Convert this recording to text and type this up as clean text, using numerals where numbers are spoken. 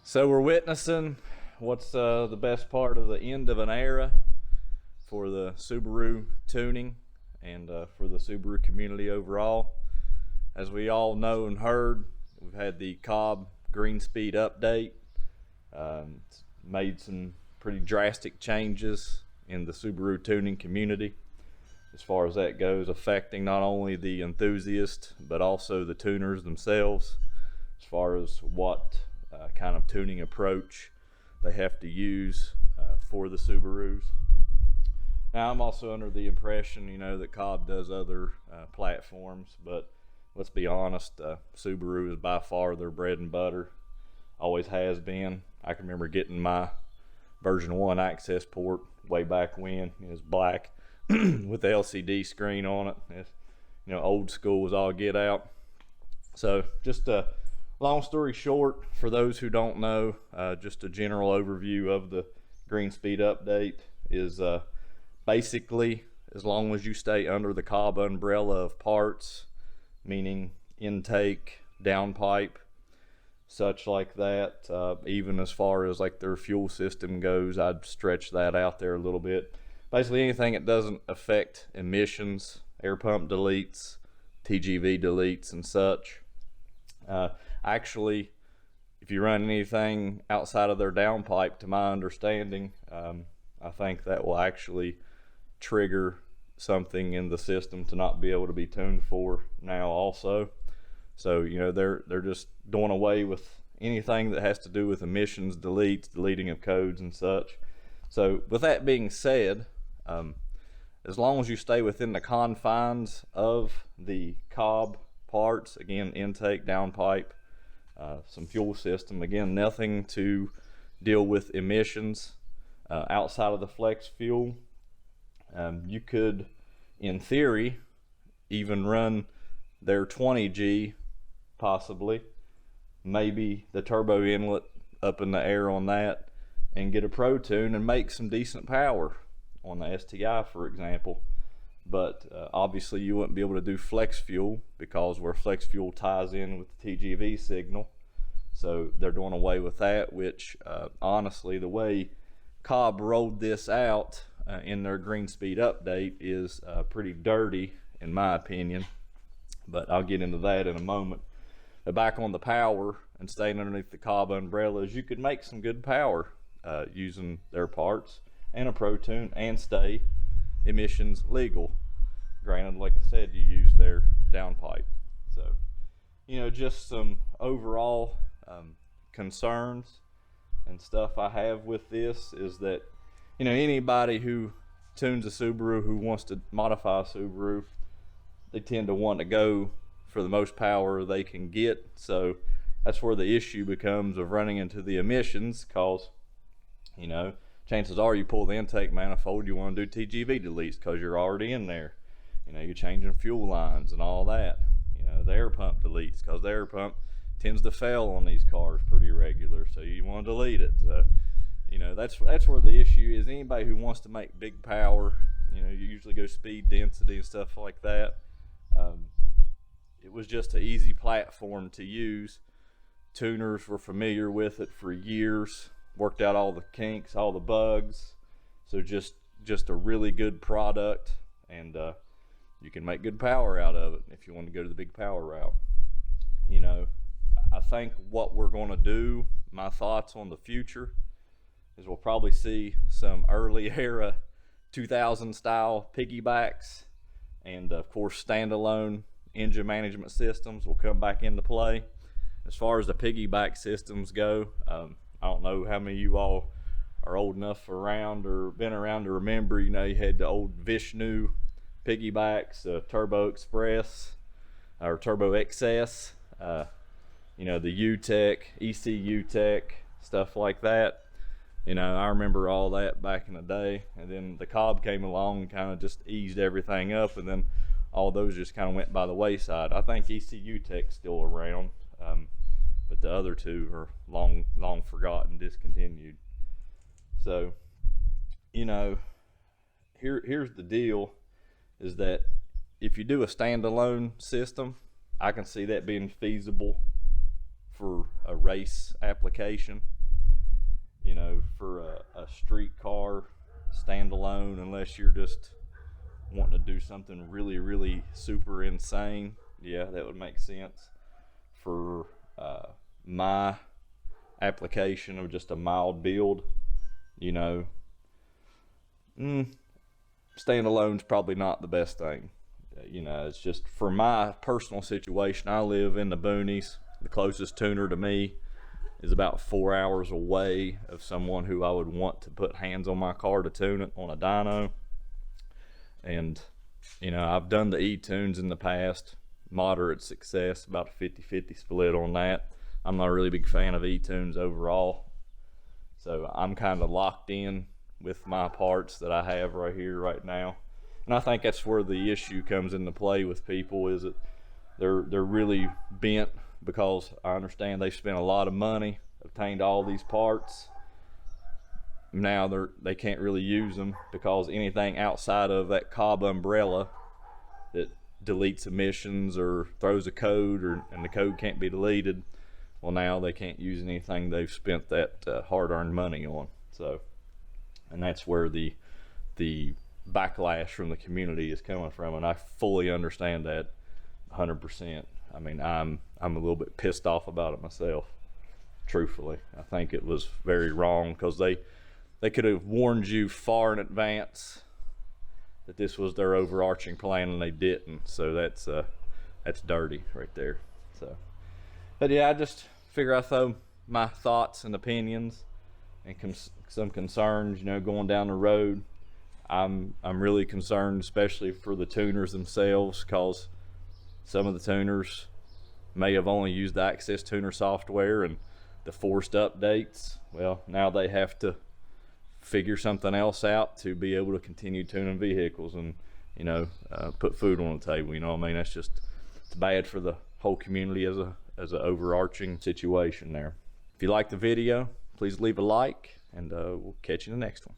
So we're witnessing what's the best part of the end of an era for the Subaru tuning and for the Subaru community overall. As we all know and heard, we've had the Cobb Green Speed update. It's made some pretty drastic changes in the Subaru tuning community as far as that goes, affecting not only the enthusiasts but also the tuners themselves as far as what kind of tuning approach they have to use for the Subarus. Now, I'm also under the impression, that Cobb does other platforms, but let's be honest, Subaru is by far their bread and butter. Always has been. I can remember getting my version 1 access port way back when. It was black with the LCD screen on it. It's, old school was all get out. So just a long story short, for those who don't know, just a general overview of the Green Speed update is basically, as long as you stay under the Cobb umbrella of parts, meaning intake, downpipe, such like that, even as far as like their fuel system goes, I'd stretch that out there a little bit. Basically anything that doesn't affect emissions, air pump deletes, TGV deletes and such. Actually, if you run anything outside of their downpipe, to my understanding, I think that will actually trigger something in the system to not be able to be tuned for now also. So, they're just doing away with anything that has to do with emissions, deletes, deleting of codes and such. So with that being said, as long as you stay within the confines of the Cobb parts, again, intake, downpipe, some fuel system, again, nothing to deal with emissions outside of the flex fuel. You could, in theory, even run their 20G, possibly, maybe the turbo inlet up in the air on that, and get a Pro Tune and make some decent power on the STI, for example. But obviously you wouldn't be able to do flex fuel because where flex fuel ties in with the TGV signal. So they're doing away with that, which honestly, the way Cobb rolled this out in their Green Speed update is pretty dirty in my opinion, but I'll get into that in a moment. But back on the power and staying underneath the Cobb umbrellas, you could make some good power using their parts and a Pro Tune and stay emissions legal. Granted, like I said, you use their downpipe. So, just some overall concerns and stuff I have with this is that, anybody who tunes a Subaru, who wants to modify a Subaru, they tend to want to go for the most power they can get. So that's where the issue becomes of running into the emissions, because, chances are you pull the intake manifold, you want to do TGV deletes because you're already in there. You're changing fuel lines and all that. The air pump deletes because the air pump tends to fail on these cars pretty regular, so you want to delete it. So, that's where the issue is. Anybody who wants to make big power, you usually go speed, density, and stuff like that. It was just an easy platform to use. Tuners were familiar with it for years. Worked out all the kinks, all the bugs. So just a really good product, and you can make good power out of it if you want to go to the big power route. I think what we're going to do, my thoughts on the future, is we'll probably see some early era 2000 style piggybacks, and of course standalone engine management systems will come back into play. As far as the piggyback systems go, I don't know how many of you all are old enough around or been around to remember, you had the old Vishnu piggybacks, Turbo Express or Turbo XS, the U-Tech, ECU Tech, stuff like that. I remember all that back in the day, and then the Cobb came along and kind of just eased everything up, and then all those just kind of went by the wayside. I think ECU Tech's still around, but the other two are long forgotten, discontinued. So, here's the deal, is that if you do a standalone system, I can see that being feasible for a race application. you know, for a street car standalone, unless you're just wanting to do something really, really super insane, yeah, that would make sense. For my application of just a mild build, you know, standalone's probably not the best thing. You know, it's just for my personal situation. I live in the boonies. The closest tuner to me is about 4 hours away of someone who I would want to put hands on my car to tune it on a dyno. And, you know, I've done the e-tunes in the past, moderate success, about a 50-50 split on that. I'm not a really big fan of e-tunes overall. So I'm kind of locked in with my parts that I have right here, right now. And I think that's where the issue comes into play with people, is that they're really bent, because I understand they spent a lot of money, obtained all these parts. Now they can't really use them, because anything outside of that Cobb umbrella that deletes emissions or throws a code, and the code can't be deleted, well, now they can't use anything they've spent that hard-earned money on. So, and that's where the backlash from the community is coming from, and I fully understand that 100%. I mean, I'm a little bit pissed off about it myself, truthfully. I think it was very wrong, because they could have warned you far in advance that this was their overarching plan, and they didn't. So that's dirty right there. So, but yeah, I just figure I throw my thoughts and opinions and some concerns, you know, going down the road. I'm really concerned, especially for the tuners themselves, because some of the tuners may have only used the Access Tuner software and the forced updates. Well, now they have to figure something else out to be able to continue tuning vehicles and, you know, put food on the table. You know what I mean? That's just, it's bad for the whole community as an overarching situation there. If you like the video, please leave a like, and we'll catch you in the next one.